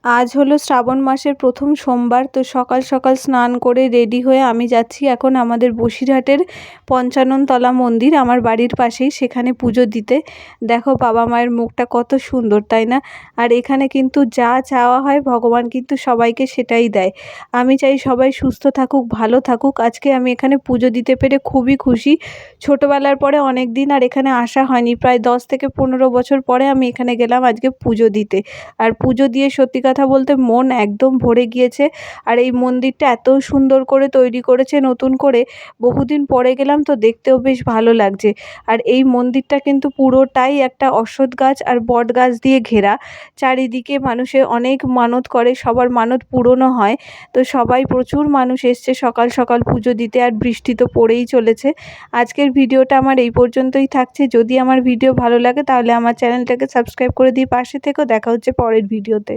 আজ হলো শ্রাবণ মাসের প্রথম সোমবার। তো সকাল সকাল স্নান করে রেডি হয়ে আমি যাচ্ছি এখন আমাদের বসিরহাটের পঞ্চাননতলা মন্দির, আমার বাড়ির পাশেই, সেখানে পুজো দিতে। দেখো বাবা মায়ের মুখটা কত সুন্দর, তাই না? আর এখানে কিন্তু যা চাওয়া হয় ভগবান কিন্তু সবাইকে সেটাই দেয়। আমি চাই সবাই সুস্থ থাকুক, ভালো থাকুক। আজকে আমি এখানে পুজো দিতে পেরে খুবই খুশি। ছোটোবেলার পরে অনেক দিন আর এখানে আসা হয়নি, প্রায় 10 থেকে 15 বছর পরে আমি এখানে গেলাম আজকে পুজো দিতে। আর পুজো দিয়ে সত্যি কথা বলতে মন একদম ভরে গিয়েছে। আর এই মন্দিরটা এত সুন্দর করে তৈরি করেছে নতুন করে, বহুদিন পরে গেলাম তো দেখতেও বেশ ভালো লাগছে। আর এই মন্দিরটা কিন্তু পুরোটাই একটা অশ্বত্থ গাছ আর বট গাছ দিয়ে ঘেরা। চারিদিকে মানুষে অনেক মানত করে, সবার মানত পূরণও হয়। তো সবাই, প্রচুর মানুষ এসছে সকাল সকাল পুজো দিতে, আর বৃষ্টি তো পড়েই চলেছে। আজকের ভিডিওটা আমার এই পর্যন্তই থাকছে। যদি আমার ভিডিও ভালো লাগে তাহলে আমার চ্যানেলটাকে সাবস্ক্রাইব করে দিয়ে পাশে থেকো। দেখা হচ্ছে পরের ভিডিওতে।